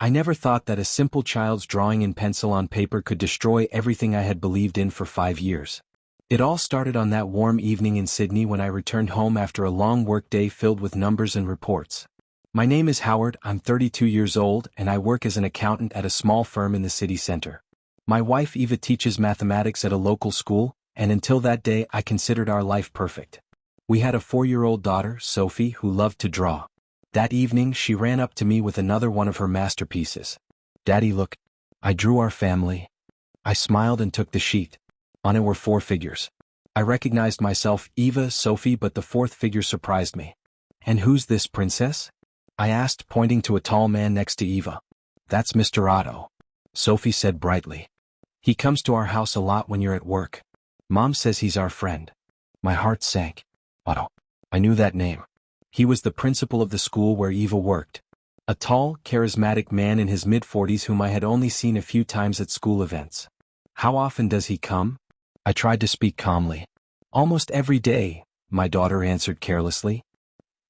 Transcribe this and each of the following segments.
I never thought that a simple child's drawing in pencil on paper could destroy everything I had believed in for 5 years. It all started on that warm evening in Sydney when I returned home after a long workday filled with numbers and reports. My name is Howard, I'm 32 years old, and I work as an accountant at a small firm in the city center. My wife Eva teaches mathematics at a local school, and until that day I considered our life perfect. We had a 4-year-old daughter, Sophie, who loved to draw. That evening she ran up to me with another one of her masterpieces. "Daddy, look. I drew our family." I smiled and took the sheet. On it were 4 figures. I recognized myself, Eva, Sophie, but the 4th figure surprised me. "And who's this princess?" I asked, pointing to a tall man next to Eva. "That's Mr. Otto," Sophie said brightly. "He comes to our house a lot when you're at work. Mom says he's our friend." My heart sank. Otto. I knew that name. He was the principal of the school where Eva worked. A tall, charismatic man in his mid-40s whom I had only seen a few times at school events. "How often does he come?" I tried to speak calmly. "Almost every day," my daughter answered carelessly.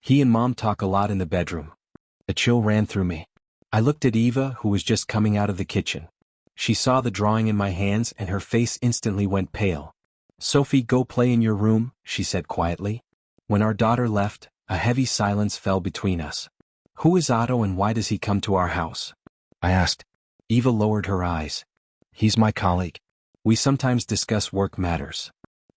"He and Mom talk a lot in the bedroom." A chill ran through me. I looked at Eva, who was just coming out of the kitchen. She saw the drawing in my hands and her face instantly went pale. "Sophie, go play in your room," she said quietly. When our daughter left, a heavy silence fell between us. "Who is Otto and why does he come to our house?" I asked. Eva lowered her eyes. "He's my colleague. We sometimes discuss work matters."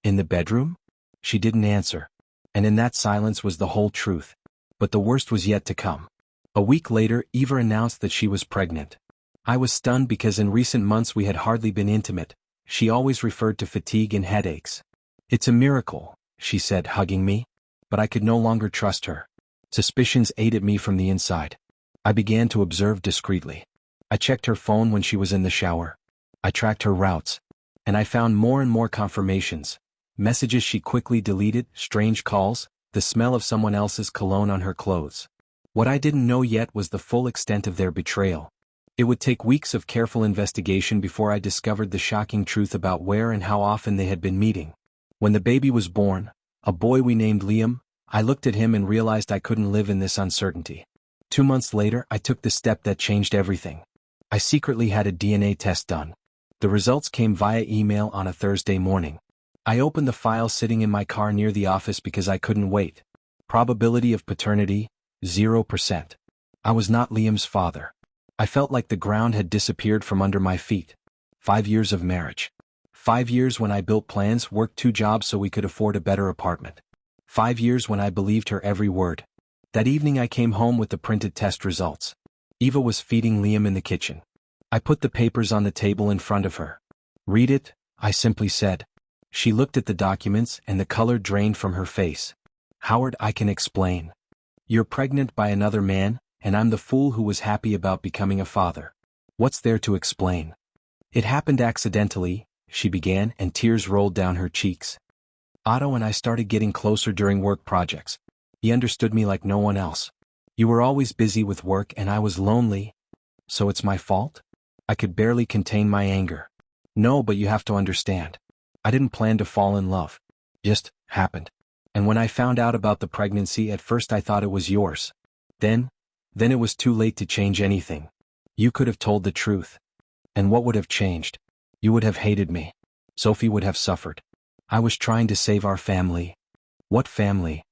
"In the bedroom?" She didn't answer. And in that silence was the whole truth. But the worst was yet to come. A week later, Eva announced that she was pregnant. I was stunned because in recent months we had hardly been intimate. She always referred to fatigue and headaches. "It's a miracle," she said, hugging me. But I could no longer trust her. Suspicions ate at me from the inside. I began to observe discreetly. I checked her phone when she was in the shower. I tracked her routes. And I found more and more confirmations. Messages she quickly deleted, strange calls, the smell of someone else's cologne on her clothes. What I didn't know yet was the full extent of their betrayal. It would take weeks of careful investigation before I discovered the shocking truth about where and how often they had been meeting. When the baby was born, a boy we named Liam, I looked at him and realized I couldn't live in this uncertainty. 2 months later, I took the step that changed everything. I secretly had a DNA test done. The results came via email on a Thursday morning. I opened the file sitting in my car near the office because I couldn't wait. Probability of paternity, 0%. I was not Liam's father. I felt like the ground had disappeared from under my feet. 5 years of marriage. 5 years when I built plans, worked 2 jobs so we could afford a better apartment. 5 years when I believed her every word. That evening I came home with the printed test results. Eva was feeding Liam in the kitchen. I put the papers on the table in front of her. "Read it," I simply said. She looked at the documents and the color drained from her face. "Howard, I can explain. You're pregnant by another man, and I'm the fool who was happy about becoming a father. What's there to explain?" "It happened accidentally," she began, and tears rolled down her cheeks. "Otto and I started getting closer during work projects. He understood me like no one else. You were always busy with work and I was lonely. So it's my fault?" I could barely contain my anger. "No, but you have to understand. I didn't plan to fall in love. Just happened. And when I found out about the pregnancy, at first I thought it was yours. Then it was too late to change anything. You could have told the truth. And what would have changed? You would have hated me. Sophie would have suffered. I was trying to save our family." "What family?"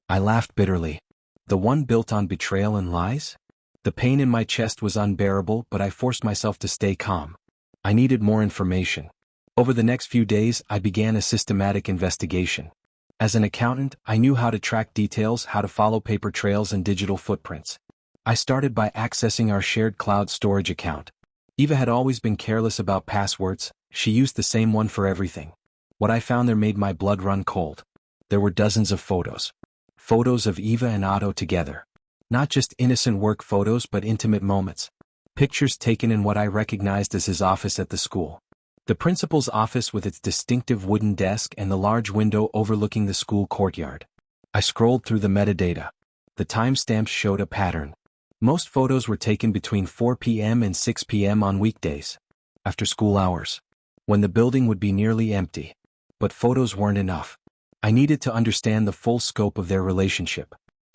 I laughed bitterly. "The one built on betrayal and lies?" The pain in my chest was unbearable, but I forced myself to stay calm. I needed more information. Over the next few days, I began a systematic investigation. As an accountant, I knew how to track details, how to follow paper trails and digital footprints. I started by accessing our shared cloud storage account. Eva had always been careless about passwords. She used the same one for everything. What I found there made my blood run cold. There were dozens of photos. Photos of Eva and Otto together. Not just innocent work photos but intimate moments. Pictures taken in what I recognized as his office at the school. The principal's office with its distinctive wooden desk and the large window overlooking the school courtyard. I scrolled through the metadata. The timestamps showed a pattern. Most photos were taken between 4 p.m. and 6 p.m. on weekdays, after school hours, when the building would be nearly empty. But photos weren't enough. I needed to understand the full scope of their relationship.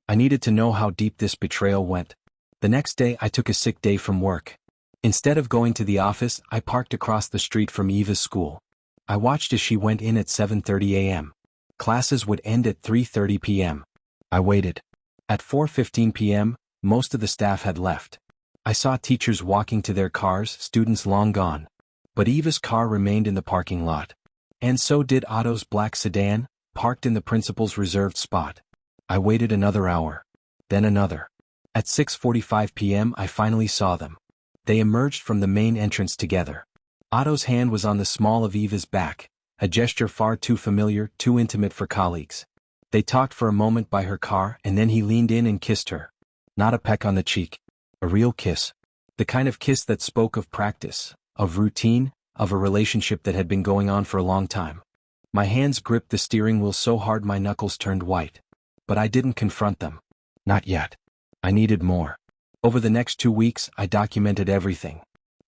I needed to know how deep this betrayal went. The next day I took a sick day from work. Instead of going to the office, I parked across the street from Eva's school. I watched as she went in at 7:30 a.m. Classes would end at 3:30 p.m. I waited. At 4:15 p.m., most of the staff had left. I saw teachers walking to their cars, students long gone. But Eva's car remained in the parking lot. And so did Otto's black sedan, parked in the principal's reserved spot. I waited another hour. Then another. At 6:45 p.m. I finally saw them. They emerged from the main entrance together. Otto's hand was on the small of Eva's back, a gesture far too familiar, too intimate for colleagues. They talked for a moment by her car and then he leaned in and kissed her. Not a peck on the cheek. A real kiss. The kind of kiss that spoke of practice, of routine, of a relationship that had been going on for a long time. My hands gripped the steering wheel so hard my knuckles turned white. But I didn't confront them. Not yet. I needed more. Over the next 2 weeks, I documented everything.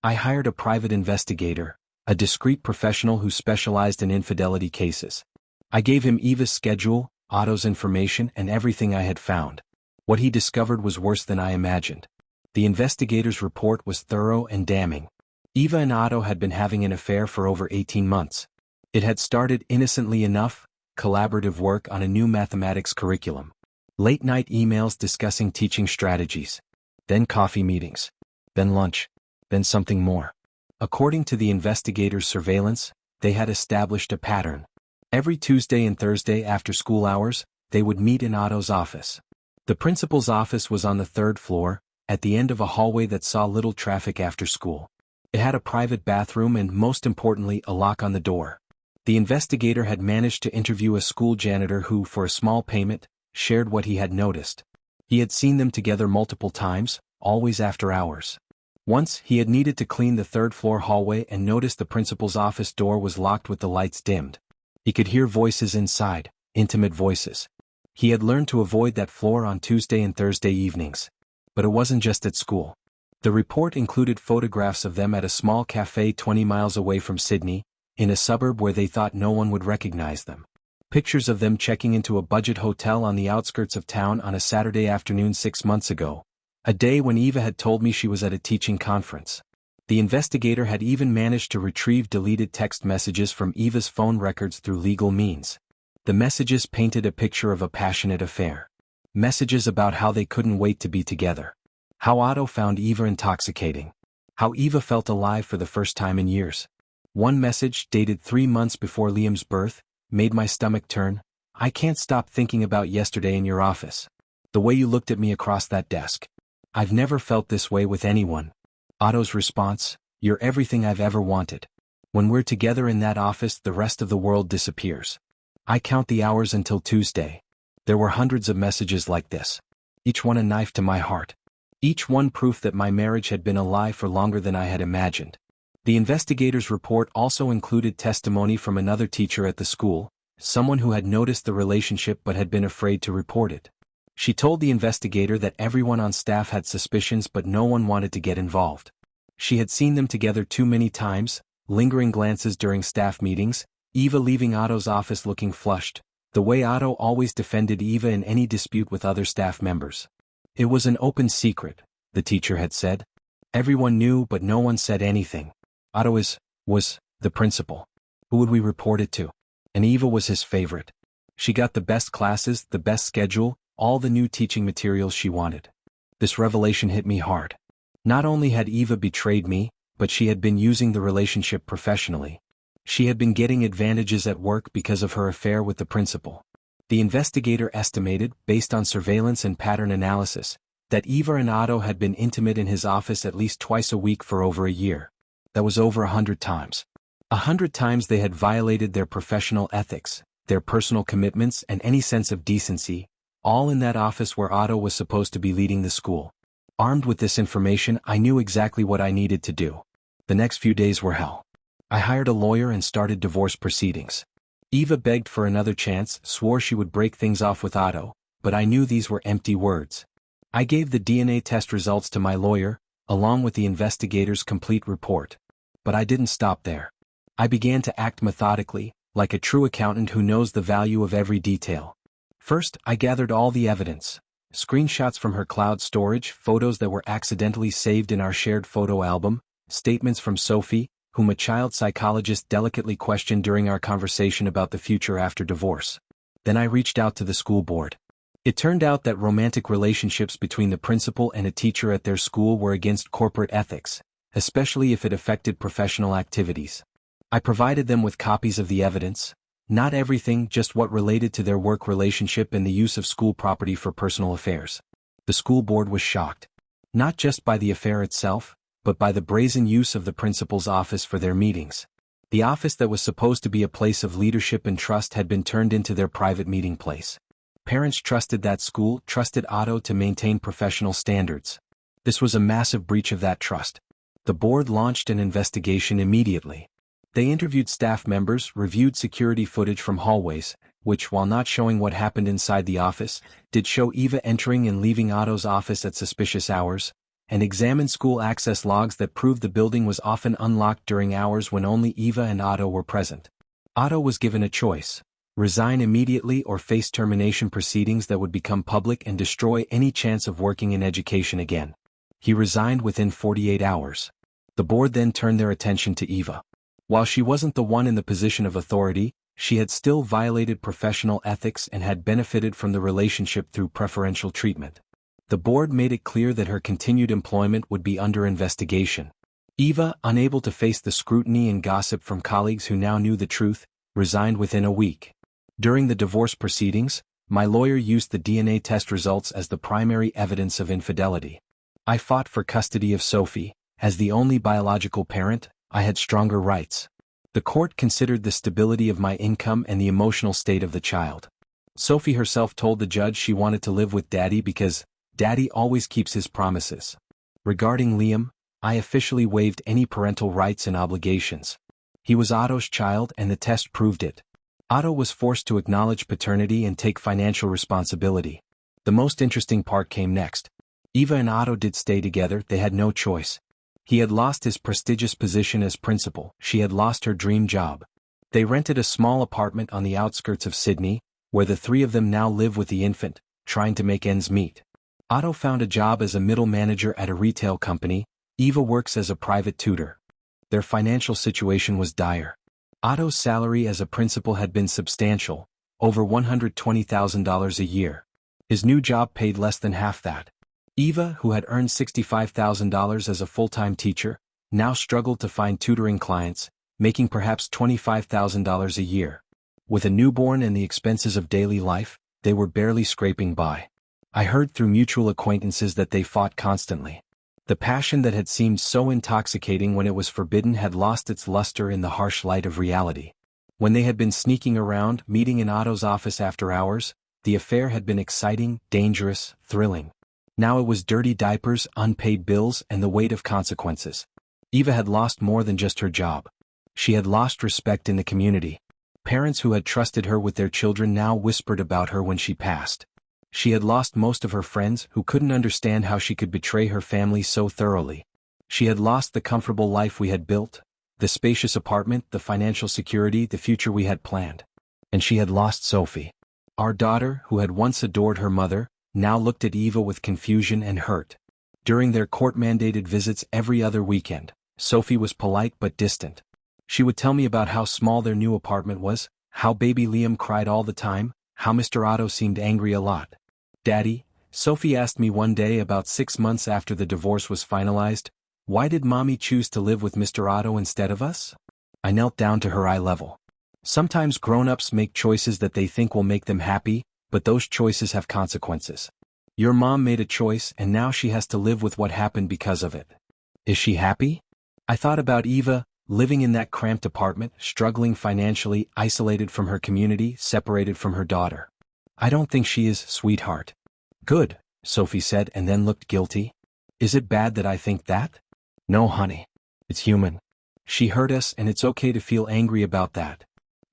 I hired a private investigator, a discreet professional who specialized in infidelity cases. I gave him Eva's schedule, Otto's information, and everything I had found. What he discovered was worse than I imagined. The investigator's report was thorough and damning. Eva and Otto had been having an affair for over 18 months. It had started innocently enough, collaborative work on a new mathematics curriculum. Late-night emails discussing teaching strategies. Then coffee meetings. Then lunch. Then something more. According to the investigator's surveillance, they had established a pattern. Every Tuesday and Thursday after school hours, they would meet in Otto's office. The principal's office was on the 3rd floor, at the end of a hallway that saw little traffic after school. It had a private bathroom and, most importantly, a lock on the door. The investigator had managed to interview a school janitor who, for a small payment, shared what he had noticed. He had seen them together multiple times, always after hours. Once, he had needed to clean the 3rd floor hallway and noticed the principal's office door was locked with the lights dimmed. He could hear voices inside, intimate voices. He had learned to avoid that floor on Tuesday and Thursday evenings. But it wasn't just at school. The report included photographs of them at a small cafe 20 miles away from Sydney, in a suburb where they thought no one would recognize them. Pictures of them checking into a budget hotel on the outskirts of town on a Saturday afternoon 6 months ago, a day when Eva had told me she was at a teaching conference. The investigator had even managed to retrieve deleted text messages from Eva's phone records through legal means. The messages painted a picture of a passionate affair. Messages about how they couldn't wait to be together. How Otto found Eva intoxicating. How Eva felt alive for the first time in years. One message, dated 3 months before Liam's birth, made my stomach turn. I can't stop thinking about yesterday in your office. The way you looked at me across that desk. I've never felt this way with anyone. Otto's response, you're everything I've ever wanted. When we're together in that office, the rest of the world disappears. I count the hours until Tuesday. There were hundreds of messages like this. Each one a knife to my heart. Each one proof that my marriage had been a lie for longer than I had imagined. The investigator's report also included testimony from another teacher at the school, someone who had noticed the relationship but had been afraid to report it. She told the investigator that everyone on staff had suspicions but no one wanted to get involved. She had seen them together too many times, lingering glances during staff meetings, Eva leaving Otto's office looking flushed, the way Otto always defended Eva in any dispute with other staff members. It was an open secret, the teacher had said. Everyone knew but no one said anything. Otto was the principal. Who would we report it to? And Eva was his favorite. She got the best classes, the best schedule, all the new teaching materials she wanted. This revelation hit me hard. Not only had Eva betrayed me, but she had been using the relationship professionally. She had been getting advantages at work because of her affair with the principal. The investigator estimated, based on surveillance and pattern analysis, that Eva and Otto had been intimate in his office at least twice a week for over a year. That was over 100 times. 100 times they had violated their professional ethics, their personal commitments, and any sense of decency, all in that office where Otto was supposed to be leading the school. Armed with this information, I knew exactly what I needed to do. The next few days were hell. I hired a lawyer and started divorce proceedings. Eva begged for another chance, swore she would break things off with Otto, but I knew these were empty words. I gave the DNA test results to my lawyer, along with the investigator's complete report. But I didn't stop there. I began to act methodically, like a true accountant who knows the value of every detail. First, I gathered all the evidence. Screenshots from her cloud storage, photos that were accidentally saved in our shared photo album, statements from Sophie, whom a child psychologist delicately questioned during our conversation about the future after divorce. Then I reached out to the school board. It turned out that romantic relationships between the principal and a teacher at their school were against corporate ethics, especially if it affected professional activities. I provided them with copies of the evidence, not everything, just what related to their work relationship and the use of school property for personal affairs. The school board was shocked. Not just by the affair itself, but by the brazen use of the principal's office for their meetings. The office that was supposed to be a place of leadership and trust had been turned into their private meeting place. Parents trusted that school, trusted Otto to maintain professional standards. This was a massive breach of that trust. The board launched an investigation immediately. They interviewed staff members, reviewed security footage from hallways, which, while not showing what happened inside the office, did show Eva entering and leaving Otto's office at suspicious hours, and examined school access logs that proved the building was often unlocked during hours when only Eva and Otto were present. Otto was given a choice: resign immediately or face termination proceedings that would become public and destroy any chance of working in education again. He resigned within 48 hours. The board then turned their attention to Eva. While she wasn't the one in the position of authority, she had still violated professional ethics and had benefited from the relationship through preferential treatment. The board made it clear that her continued employment would be under investigation. Eva, unable to face the scrutiny and gossip from colleagues who now knew the truth, resigned within a week. During the divorce proceedings, my lawyer used the DNA test results as the primary evidence of infidelity. I fought for custody of Sophie. As the only biological parent, I had stronger rights. The court considered the stability of my income and the emotional state of the child. Sophie herself told the judge she wanted to live with Daddy because Daddy always keeps his promises. Regarding Liam, I officially waived any parental rights and obligations. He was Otto's child and the test proved it. Otto was forced to acknowledge paternity and take financial responsibility. The most interesting part came next. Eva and Otto did stay together, they had no choice. He had lost his prestigious position as principal, she had lost her dream job. They rented a small apartment on the outskirts of Sydney, where the three of them now live with the infant, trying to make ends meet. Otto found a job as a middle manager at a retail company. Eva works as a private tutor. Their financial situation was dire. Otto's salary as a principal had been substantial, over $120,000 a year. His new job paid less than half that. Eva, who had earned $65,000 as a full-time teacher, now struggled to find tutoring clients, making perhaps $25,000 a year. With a newborn and the expenses of daily life, they were barely scraping by. I heard through mutual acquaintances that they fought constantly. The passion that had seemed so intoxicating when it was forbidden had lost its luster in the harsh light of reality. When they had been sneaking around, meeting in Otto's office after hours, the affair had been exciting, dangerous, thrilling. Now it was dirty diapers, unpaid bills, and the weight of consequences. Eva had lost more than just her job. She had lost respect in the community. Parents who had trusted her with their children now whispered about her when she passed. She had lost most of her friends who couldn't understand how she could betray her family so thoroughly. She had lost the comfortable life we had built, the spacious apartment, the financial security, the future we had planned. And she had lost Sophie. Our daughter, who had once adored her mother, now looked at Eva with confusion and hurt. During their court-mandated visits every other weekend, Sophie was polite but distant. She would tell me about how small their new apartment was, how baby Liam cried all the time, how Mr. Otto seemed angry a lot. Daddy, Sophie asked me one day about 6 months after the divorce was finalized, why did Mommy choose to live with Mr. Otto instead of us? I knelt down to her eye level. Sometimes grown-ups make choices that they think will make them happy, but those choices have consequences. Your mom made a choice and now she has to live with what happened because of it. Is she happy? I thought about Eva, living in that cramped apartment, struggling financially, isolated from her community, separated from her daughter. I don't think she is, sweetheart. Good, Sophie said and then looked guilty. Is it bad that I think that? No, honey. It's human. She hurt us and it's okay to feel angry about that.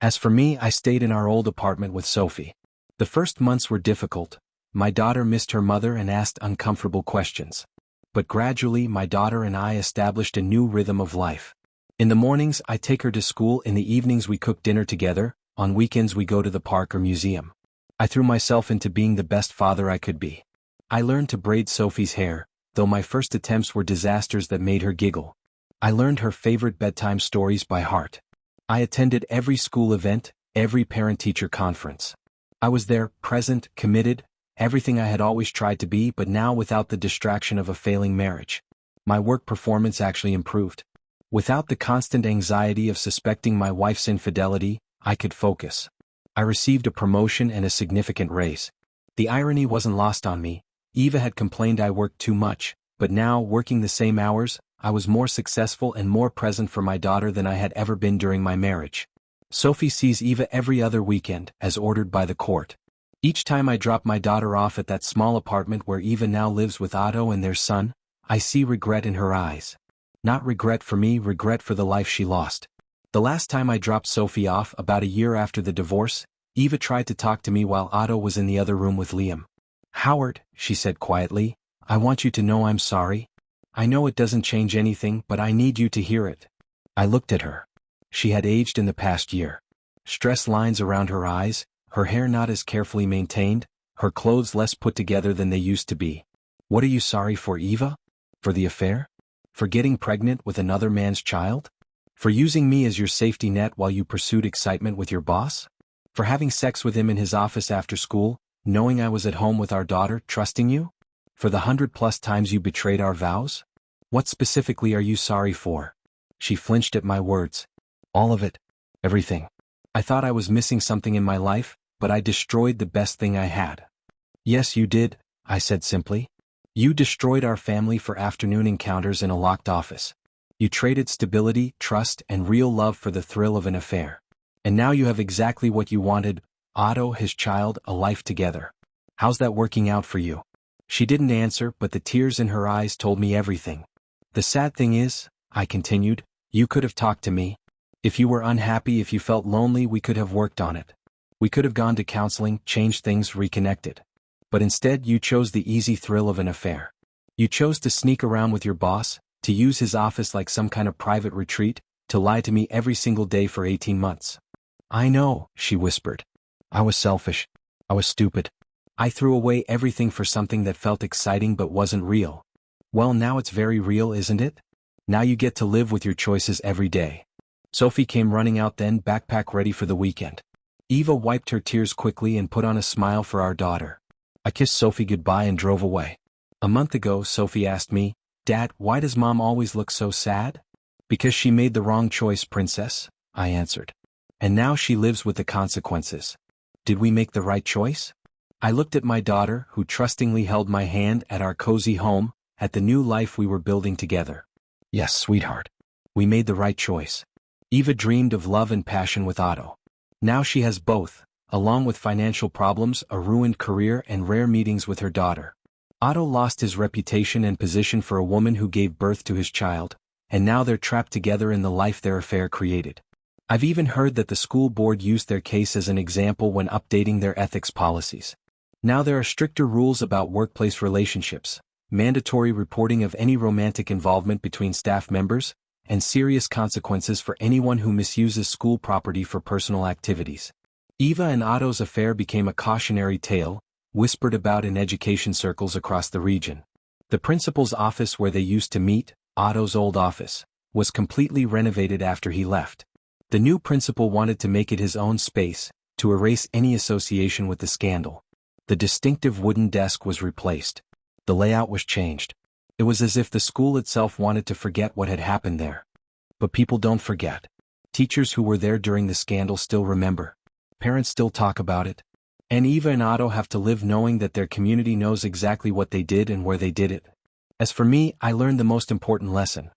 As for me, I stayed in our old apartment with Sophie. The first months were difficult. My daughter missed her mother and asked uncomfortable questions. But gradually my daughter and I established a new rhythm of life. In the mornings I take her to school, in the evenings we cook dinner together, on weekends we go to the park or museum. I threw myself into being the best father I could be. I learned to braid Sophie's hair, though my first attempts were disasters that made her giggle. I learned her favorite bedtime stories by heart. I attended every school event, every parent-teacher conference. I was there, present, committed, everything I had always tried to be, but now without the distraction of a failing marriage. My work performance actually improved. Without the constant anxiety of suspecting my wife's infidelity, I could focus. I received a promotion and a significant raise. The irony wasn't lost on me. Eva had complained I worked too much, but now, working the same hours, I was more successful and more present for my daughter than I had ever been during my marriage. Sophie sees Eva every other weekend, as ordered by the court. Each time I drop my daughter off at that small apartment where Eva now lives with Otto and their son, I see regret in her eyes. Not regret for me, regret for the life she lost. The last time I dropped Sophie off, about a year after the divorce, Eva tried to talk to me while Otto was in the other room with Liam. "Howard," she said quietly, "I want you to know I'm sorry. I know it doesn't change anything, but I need you to hear it." I looked at her. She had aged in the past year. Stress lines around her eyes, her hair not as carefully maintained, her clothes less put together than they used to be. "What are you sorry for, Eva? For the affair? For getting pregnant with another man's child? For using me as your safety net while you pursued excitement with your boss? For having sex with him in his office after school, knowing I was at home with our daughter, trusting you? For the 100+ times you betrayed our vows? What specifically are you sorry for?" She flinched at my words. "All of it. Everything. I thought I was missing something in my life, but I destroyed the best thing I had." "Yes, you did," I said simply. "You destroyed our family for afternoon encounters in a locked office. You traded stability, trust, and real love for the thrill of an affair. And now you have exactly what you wanted: Otto, his child, a life together. How's that working out for you?" She didn't answer, but the tears in her eyes told me everything. "The sad thing is," I continued, "you could have talked to me. If you were unhappy, if you felt lonely, we could have worked on it. We could have gone to counseling, changed things, reconnected. But instead you chose the easy thrill of an affair. You chose to sneak around with your boss, to use his office like some kind of private retreat, to lie to me every single day for 18 months. "I know," she whispered. "I was selfish. I was stupid. I threw away everything for something that felt exciting but wasn't real. Well, now it's very real, isn't it? Now you get to live with your choices every day." Sophie came running out then, backpack ready for the weekend. Eva wiped her tears quickly and put on a smile for our daughter. I kissed Sophie goodbye and drove away. A month ago, Sophie asked me, "Dad, why does Mom always look so sad?" "Because she made the wrong choice, Princess," I answered. "And now she lives with the consequences." Did we make the right choice? I looked at my daughter, who trustingly held my hand at our cozy home, at the new life we were building together. "Yes, sweetheart. We made the right choice." Eva dreamed of love and passion with Otto. Now she has both, along with financial problems, a ruined career, and rare meetings with her daughter. Otto lost his reputation and position for a woman who gave birth to his child, and now they're trapped together in the life their affair created. I've even heard that the school board used their case as an example when updating their ethics policies. Now there are stricter rules about workplace relationships, mandatory reporting of any romantic involvement between staff members, and serious consequences for anyone who misuses school property for personal activities. Eva and Otto's affair became a cautionary tale, whispered about in education circles across the region. The principal's office where they used to meet, Otto's old office, was completely renovated after he left. The new principal wanted to make it his own space, to erase any association with the scandal. The distinctive wooden desk was replaced. The layout was changed. It was as if the school itself wanted to forget what had happened there. But people don't forget. Teachers who were there during the scandal still remember. Parents still talk about it. And Eva and Otto have to live knowing that their community knows exactly what they did and where they did it. As for me, I learned the most important lesson.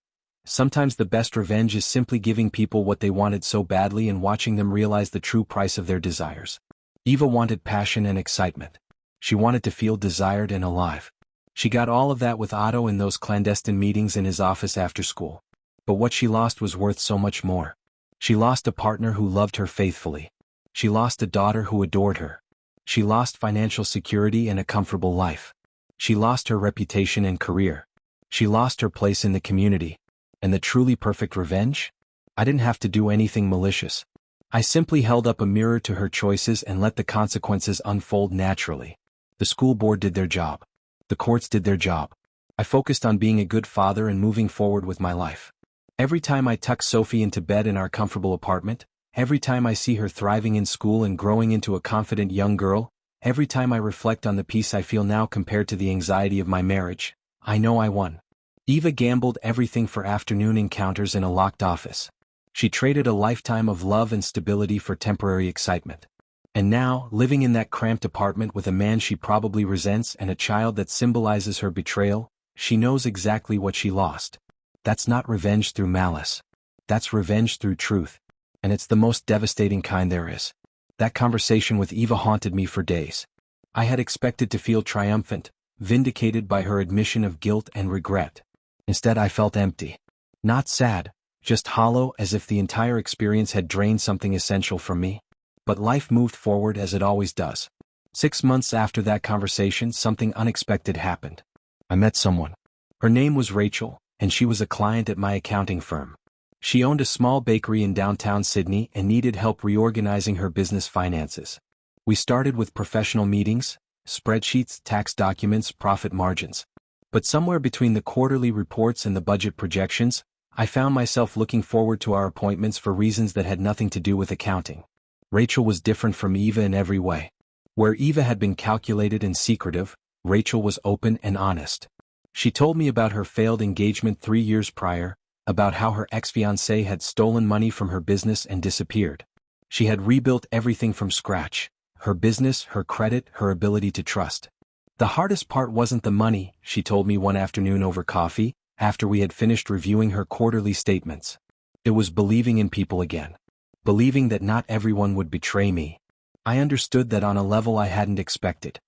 Sometimes the best revenge is simply giving people what they wanted so badly and watching them realize the true price of their desires. Eva wanted passion and excitement. She wanted to feel desired and alive. She got all of that with Otto in those clandestine meetings in his office after school. But what she lost was worth so much more. She lost a partner who loved her faithfully. She lost a daughter who adored her. She lost financial security and a comfortable life. She lost her reputation and career. She lost her place in the community. And the truly perfect revenge? I didn't have to do anything malicious. I simply held up a mirror to her choices and let the consequences unfold naturally. The school board did their job. The courts did their job. I focused on being a good father and moving forward with my life. Every time I tuck Sophie into bed in our comfortable apartment, every time I see her thriving in school and growing into a confident young girl, every time I reflect on the peace I feel now compared to the anxiety of my marriage, I know I won. Eva gambled everything for afternoon encounters in a locked office. She traded a lifetime of love and stability for temporary excitement. And now, living in that cramped apartment with a man she probably resents and a child that symbolizes her betrayal, she knows exactly what she lost. That's not revenge through malice. That's revenge through truth. And it's the most devastating kind there is. That conversation with Eva haunted me for days. I had expected to feel triumphant, vindicated by her admission of guilt and regret. Instead, I felt empty. Not sad, just hollow, as if the entire experience had drained something essential from me. But life moved forward as it always does. 6 months after that conversation, something unexpected happened. I met someone. Her name was Rachel, and she was a client at my accounting firm. She owned a small bakery in downtown Sydney and needed help reorganizing her business finances. We started with professional meetings, spreadsheets, tax documents, profit margins. But somewhere between the quarterly reports and the budget projections, I found myself looking forward to our appointments for reasons that had nothing to do with accounting. Rachel was different from Eva in every way. Where Eva had been calculated and secretive, Rachel was open and honest. She told me about her failed engagement 3 years prior, about how her ex-fiancé had stolen money from her business and disappeared. She had rebuilt everything from scratch: her business, her credit, her ability to trust. The hardest part wasn't the money, she told me one afternoon over coffee, after we had finished reviewing her quarterly statements. It was believing in people again. Believing that not everyone would betray me. I understood that on a level I hadn't expected.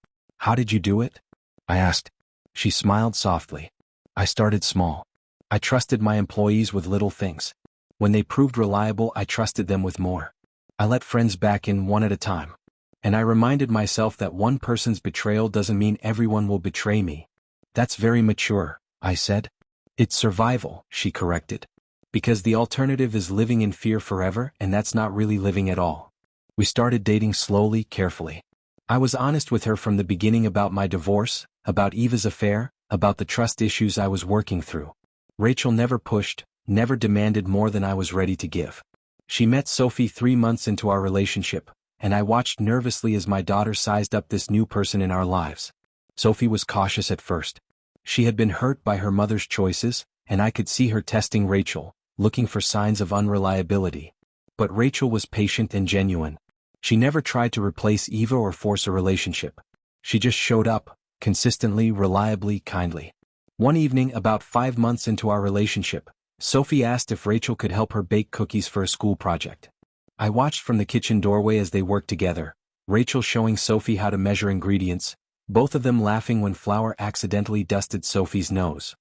"How did you do it?" I asked. She smiled softly. "I started small. I trusted my employees with little things. When they proved reliable, I trusted them with more. I let friends back in one at a time. And I reminded myself that one person's betrayal doesn't mean everyone will betray me." "That's very mature," I said. "It's survival," she corrected. "Because the alternative is living in fear forever, and that's not really living at all." We started dating slowly, carefully. I was honest with her from the beginning about my divorce, about Eva's affair, about the trust issues I was working through. Rachel never pushed, never demanded more than I was ready to give. She met Sophie 3 months into our relationship, and I watched nervously as my daughter sized up this new person in our lives. Sophie was cautious at first. She had been hurt by her mother's choices, and I could see her testing Rachel, looking for signs of unreliability. But Rachel was patient and genuine. She never tried to replace Eva or force a relationship. She just showed up, consistently, reliably, kindly. One evening, about 5 months into our relationship, Sophie asked if Rachel could help her bake cookies for a school project. I watched from the kitchen doorway as they worked together, Rachel showing Sophie how to measure ingredients, both of them laughing when flour accidentally dusted Sophie's nose.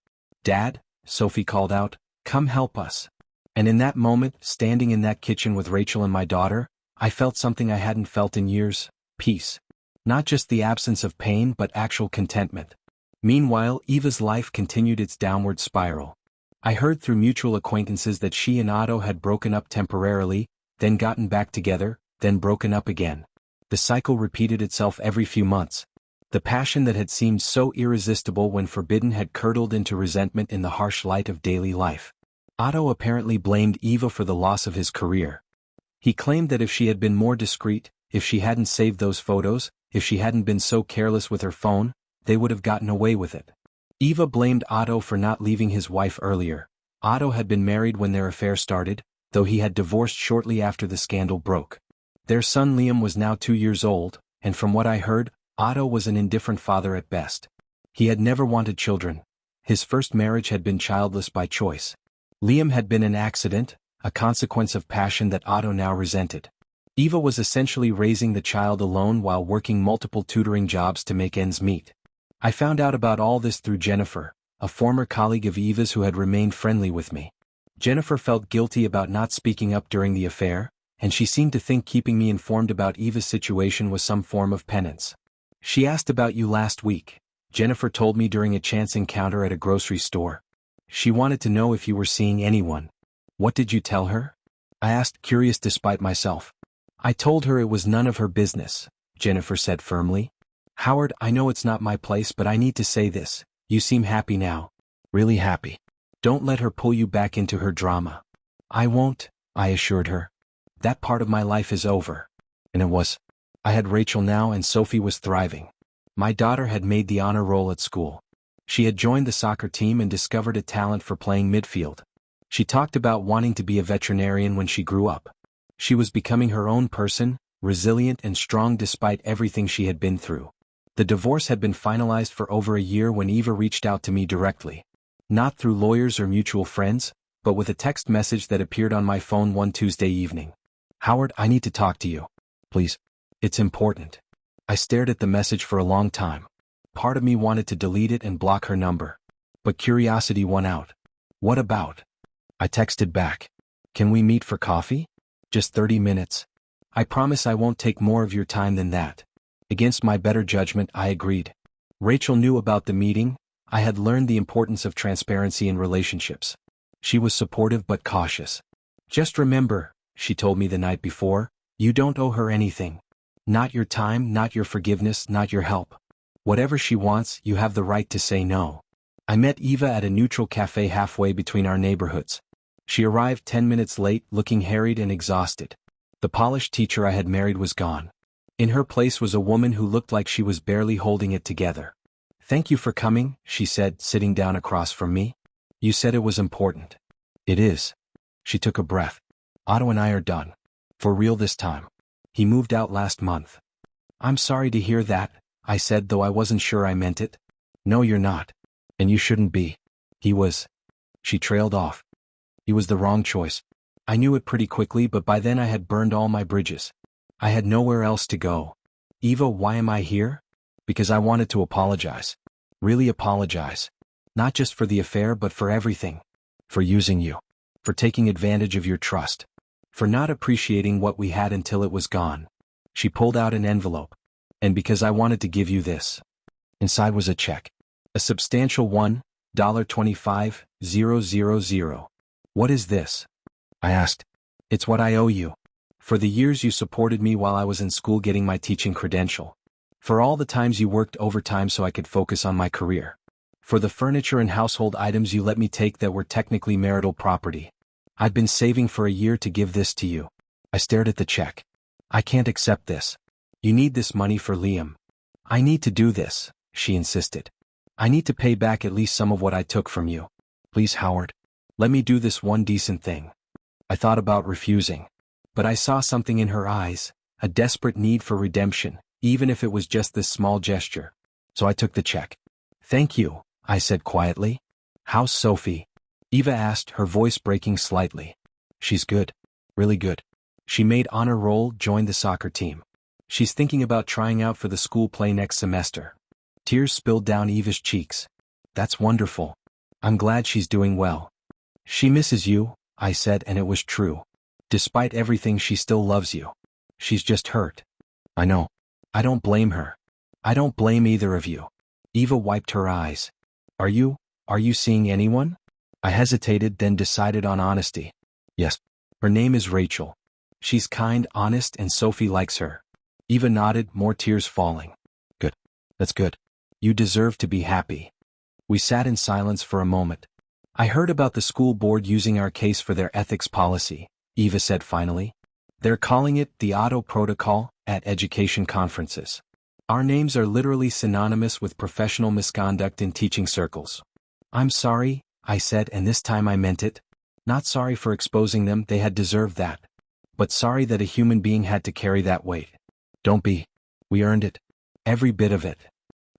"Dad," Sophie called out, "come help us." And in that moment, standing in that kitchen with Rachel and my daughter, I felt something I hadn't felt in years: peace. Not just the absence of pain, but actual contentment. Meanwhile, Eva's life continued its downward spiral. I heard through mutual acquaintances that she and Otto had broken up temporarily, then gotten back together, then broken up again. The cycle repeated itself every few months. The passion that had seemed so irresistible when forbidden had curdled into resentment in the harsh light of daily life. Otto apparently blamed Eva for the loss of his career. He claimed that if she had been more discreet, if she hadn't saved those photos, if she hadn't been so careless with her phone, they would have gotten away with it. Eva blamed Otto for not leaving his wife earlier. Otto had been married when their affair started, though he had divorced shortly after the scandal broke. Their son Liam was now 2 years old, and from what I heard, Otto was an indifferent father at best. He had never wanted children. His first marriage had been childless by choice. Liam had been an accident, a consequence of passion that Otto now resented. Eva was essentially raising the child alone while working multiple tutoring jobs to make ends meet. I found out about all this through Jennifer, a former colleague of Eva's who had remained friendly with me. Jennifer felt guilty about not speaking up during the affair, and she seemed to think keeping me informed about Eva's situation was some form of penance. "She asked about you last week," Jennifer told me during a chance encounter at a grocery store. "She wanted to know if you were seeing anyone." "What did you tell her?" I asked, curious despite myself. "I told her it was none of her business," Jennifer said firmly. Howard, I know it's not my place, but I need to say this. You seem happy now. Really happy. Don't let her pull you back into her drama. I won't, I assured her. That part of my life is over. And it was. I had Rachel now, and Sophie was thriving. My daughter had made the honor roll at school. She had joined the soccer team and discovered a talent for playing midfield. She talked about wanting to be a veterinarian when she grew up. She was becoming her own person, resilient and strong despite everything she had been through. The divorce had been finalized for over a year when Eva reached out to me directly. Not through lawyers or mutual friends, but with a text message that appeared on my phone one Tuesday evening. Howard, I need to talk to you. Please. It's important. I stared at the message for a long time. Part of me wanted to delete it and block her number. But curiosity won out. What about? I texted back. Can we meet for coffee? Just 30 minutes. I promise I won't take more of your time than that. Against my better judgment, I agreed. Rachel knew about the meeting. I had learned the importance of transparency in relationships. She was supportive but cautious. Just remember, she told me the night before, you don't owe her anything. Not your time, not your forgiveness, not your help. Whatever she wants, you have the right to say no. I met Eva at a neutral cafe halfway between our neighborhoods. She arrived 10 minutes late, looking harried and exhausted. The polished teacher I had married was gone. In her place was a woman who looked like she was barely holding it together. Thank you for coming, she said, sitting down across from me. You said it was important. It is. She took a breath. Otto and I are done. For real this time. He moved out last month. I'm sorry to hear that, I said, though I wasn't sure I meant it. No, you're not. And you shouldn't be. He was. She trailed off. He was the wrong choice. I knew it pretty quickly, but by then I had burned all my bridges. I had nowhere else to go. Eva, why am I here? Because I wanted to apologize. Really apologize. Not just for the affair, but for everything. For using you. For taking advantage of your trust. For not appreciating what we had until it was gone. She pulled out an envelope. And because I wanted to give you this. Inside was a check. A substantial $1.25,000. What is this? I asked. It's what I owe you. For the years you supported me while I was in school getting my teaching credential. For all the times you worked overtime so I could focus on my career. For the furniture and household items you let me take that were technically marital property. I'd been saving for a year to give this to you. I stared at the check. I can't accept this. You need this money for Liam. I need to do this, she insisted. I need to pay back at least some of what I took from you. Please, Howard. Let me do this one decent thing. I thought about refusing. But I saw something in her eyes, a desperate need for redemption, even if it was just this small gesture. So I took the check. Thank you, I said quietly. How's Sophie? Eva asked, her voice breaking slightly. She's good. Really good. She made honor roll, joined the soccer team. She's thinking about trying out for the school play next semester. Tears spilled down Eva's cheeks. That's wonderful. I'm glad she's doing well. She misses you, I said, and it was true. Despite everything, she still loves you. She's just hurt. I know. I don't blame her. I don't blame either of you. Eva wiped her eyes. Are you seeing anyone? I hesitated, then decided on honesty. Yes. Her name is Rachel. She's kind, honest, and Sophie likes her. Eva nodded, more tears falling. Good. That's good. You deserve to be happy. We sat in silence for a moment. I heard about the school board using our case for their ethics policy, Eva said finally. They're calling it the Otto Protocol at education conferences. Our names are literally synonymous with professional misconduct in teaching circles. I'm sorry, I said, and this time I meant it. Not sorry for exposing them, they had deserved that. But sorry that a human being had to carry that weight. Don't be. We earned it. Every bit of it.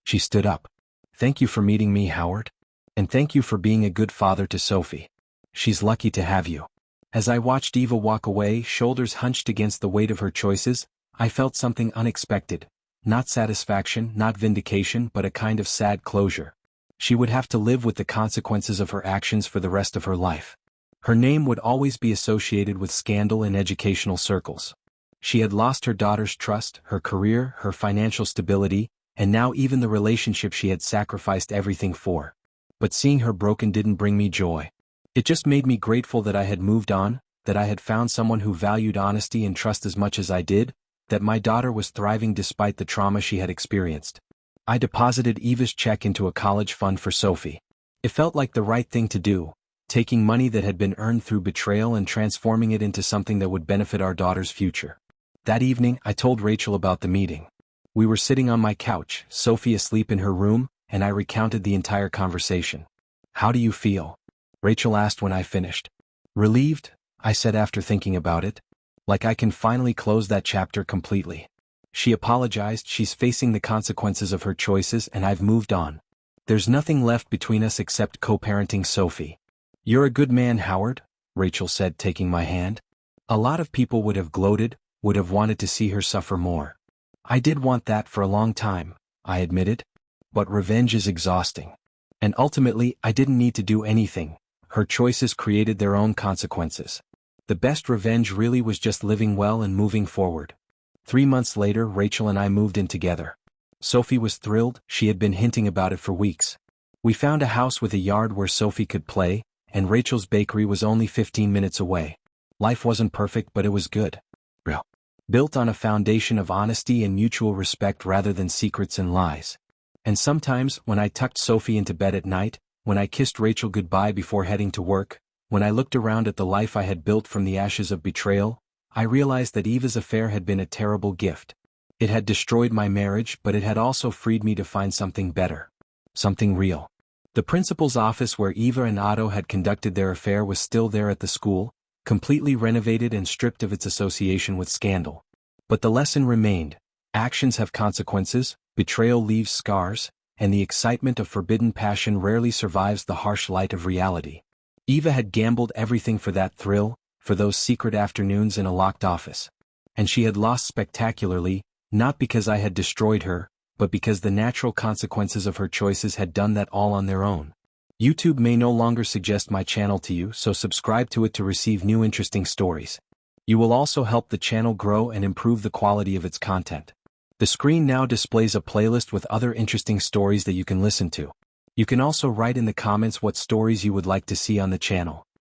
She stood up. Thank you for meeting me, Howard. And thank you for being a good father to Sophie. She's lucky to have you. As I watched Eva walk away, shoulders hunched against the weight of her choices, I felt something unexpected. Not satisfaction, not vindication, but a kind of sad closure. She would have to live with the consequences of her actions for the rest of her life. Her name would always be associated with scandal in educational circles. She had lost her daughter's trust, her career, her financial stability, and now even the relationship she had sacrificed everything for. But seeing her broken didn't bring me joy. It just made me grateful that I had moved on, that I had found someone who valued honesty and trust as much as I did, that my daughter was thriving despite the trauma she had experienced. I deposited Eva's check into a college fund for Sophie. It felt like the right thing to do, taking money that had been earned through betrayal and transforming it into something that would benefit our daughter's future. That evening, I told Rachel about the meeting. We were sitting on my couch, Sophie asleep in her room, and I recounted the entire conversation. "How do you feel?" Rachel asked when I finished. "Relieved," I said after thinking about it. "Like I can finally close that chapter completely." She apologized. She's facing the consequences of her choices and I've moved on. There's nothing left between us except co-parenting Sophie. "You're a good man, Howard," Rachel said, taking my hand. "A lot of people would have gloated, would have wanted to see her suffer more. I did want that for a long time," I admitted. "But revenge is exhausting. And ultimately, I didn't need to do anything. Her choices created their own consequences. The best revenge really was just living well and moving forward." 3 months later, Rachel and I moved in together. Sophie was thrilled. She had been hinting about it for weeks. We found a house with a yard where Sophie could play, and Rachel's bakery was only 15 minutes away. Life wasn't perfect, but it was good. Built on a foundation of honesty and mutual respect rather than secrets and lies. And sometimes, when I tucked Sophie into bed at night, when I kissed Rachel goodbye before heading to work, when I looked around at the life I had built from the ashes of betrayal, I realized that Eva's affair had been a terrible gift. It had destroyed my marriage, but it had also freed me to find something better. Something real. The principal's office where Eva and Otto had conducted their affair was still there at the school, completely renovated and stripped of its association with scandal. But the lesson remained. Actions have consequences, betrayal leaves scars, and the excitement of forbidden passion rarely survives the harsh light of reality. Eva had gambled everything for that thrill, for those secret afternoons in a locked office. And she had lost spectacularly, not because I had destroyed her, but because the natural consequences of her choices had done that all on their own. YouTube may no longer suggest my channel to you, so subscribe to it to receive new interesting stories. You will also help the channel grow and improve the quality of its content. The screen now displays a playlist with other interesting stories that you can listen to. You can also write in the comments what stories you would like to see on the channel.